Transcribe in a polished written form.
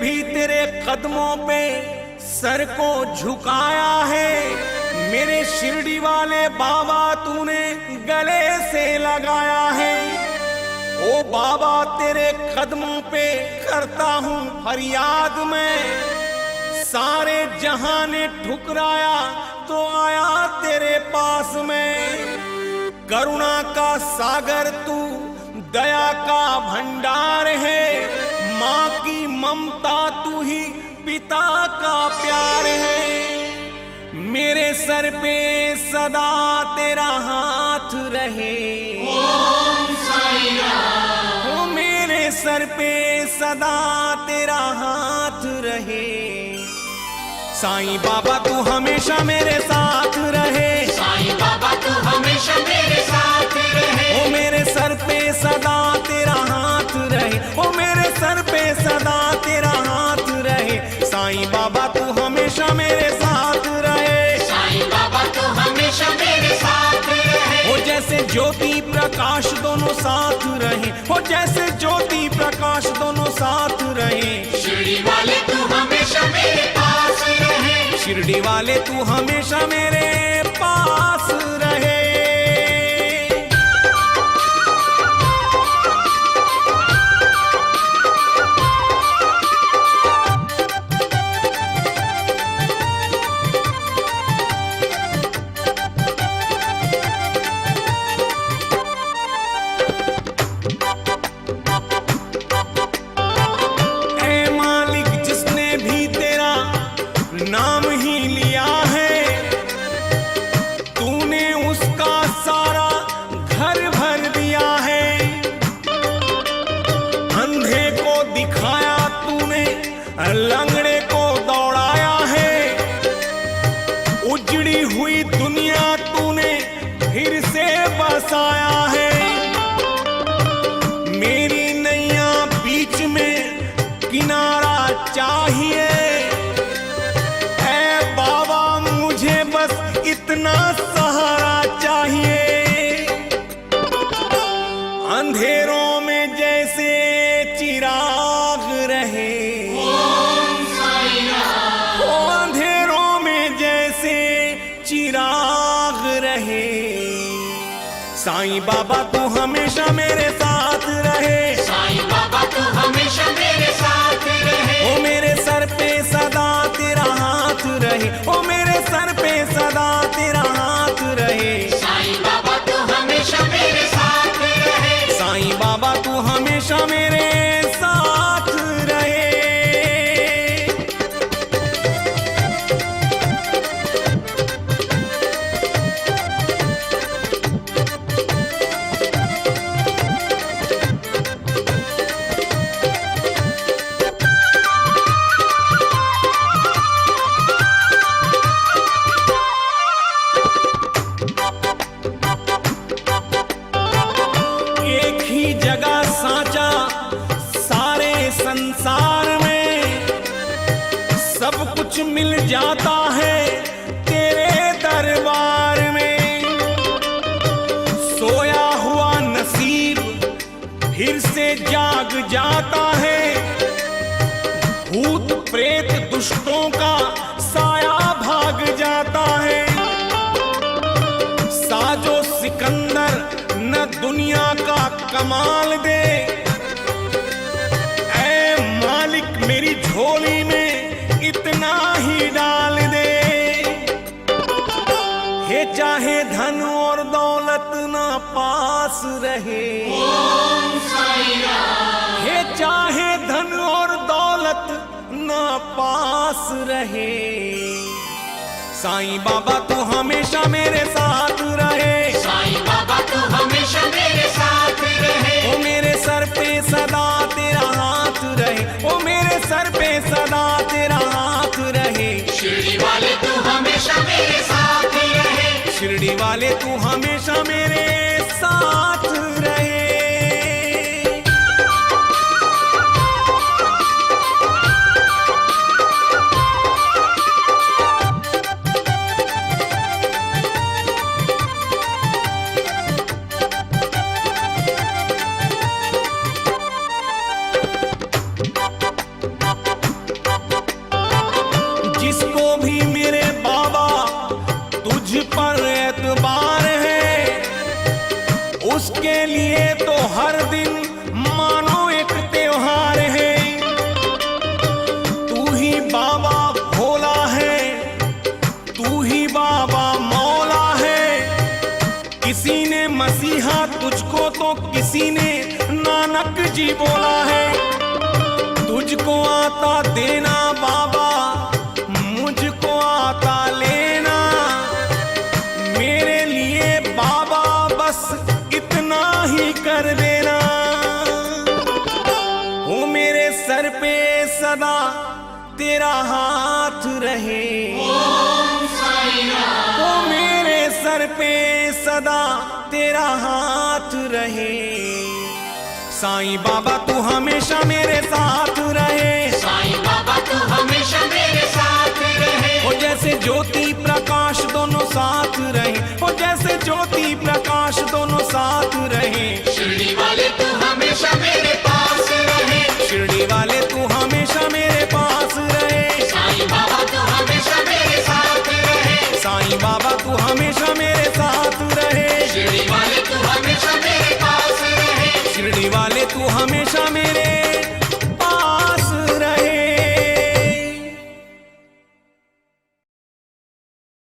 भी तेरे कदमों पे सर को झुकाया है। मेरे शिरडी वाले बाबा तूने गले से लगाया है। ओ बाबा तेरे कदमों पे करता हूँ फरियाद मैं। सारे जहां ने ठुकराया तो आया तेरे पास में। करुणा का सागर तू, दया का भंडार है। माँ की ममता तू ही पिता का प्यार है। मेरे सर पे सदा तेरा हाथ रहे। ओम साईं राम। ओ मेरे सर पे सदा तेरा हाथ रहे। साईं बाबा तू हमेशा मेरे साथ रहे। साईं बाबा तू हमेशा मेरे साथ रहे। ओ मेरे सर पे सदा तेरा हाथ रहे। ओ मेरे सर पे सदा तेरा हाथ रहे। साईं बाबा तू हमेशा मेरे साथ रहे। साईं बाबा तू हमेशा मेरे साथ रहे। हो जैसे ज्योति प्रकाश दोनों साथ रहे। हो जैसे ज्योति प्रकाश दोनों साथ रहे। शिरडी वाले तू हमेशा मेरे पास रहे। शिरडी वाले तू हमेशा मेरे पास रहे। नाम ही लिया है तूने, उसका सारा घर भर दिया है। अंधे को दिखाया तूने, लंगड़े को दौड़ाया है। उजड़ी हुई दुनिया तूने फिर से बसाया है। मेरी नैया बीच में किनारा चाहिए। इतना सहारा चाहिए। अंधेरों में जैसे चिराग रहे। ओम साईं राम। ओ अंधेरों में जैसे चिराग रहे। साईं बाबा तू हमेशा मेरे साथ रहे। साईं बाबा तू हमेशा मेरे साथ रहे। ओ मेरे सर पे सदा तेरा हाथ रहे। ओ मेरे सर पे सदा तेरा हाथ रहे। साईं बाबा तू हमेशा मेरे साथ रहे। साईं बाबा तू हमेशा मेरे साथ रहे। जगह साचा सारे संसार में, सब कुछ मिल जाता है तेरे दरबार में। सोया हुआ नसीब फिर से जाग जाता है। भूत प्रेत दुष्टों का साया भाग जाता है। साजो सिकंदर न दुनिया का कमाल दे। ऐ मालिक मेरी झोली में इतना ही डाल दे। हे चाहे धन और दौलत ना पास रहे। ओम साईं राम। हे चाहे धन और दौलत ना पास रहे। साईं बाबा तू हमेशा मेरे साथ रहे। साईं बाबा तू हमेशा मेरे साथ रहे। ओ मेरे सर पे सदा तेरा हाथ रहे। ओ मेरे सर पे सदा तेरा हाथ रहे। शिरडी वाले तू हमेशा मेरे साथ रहे। शिरडी वाले तू हमेशा मेरे साथ रहे। पर एतबार है, उसके लिए तो हर दिन मानो एक त्योहार है। तू ही बाबा भोला है, तू ही बाबा मौला है। किसी ने मसीहा तुझको तो किसी ने नानक जी बोला है। तुझको आता देना बाबा, मुझको आता लेना। मेरे लिए बाबा बस इतना ही कर देना। ओ मेरे सर पे सदा तेरा हाथ रहे, ओम साईं राम। ओ मेरे सर पे सदा तेरा हाथ रहे। साईं बाबा तू हमेशा मेरे साथ रहे, साईं बाबा तू हमेशा मेरे साथ रहे। ओ जैसे ज्योति प्रकाश दोनों साथ रहे, ओ जैसे ज्योति प्रकाश दोनों साथ रहे। शिरडी वाले तू हमेशा मेरे पास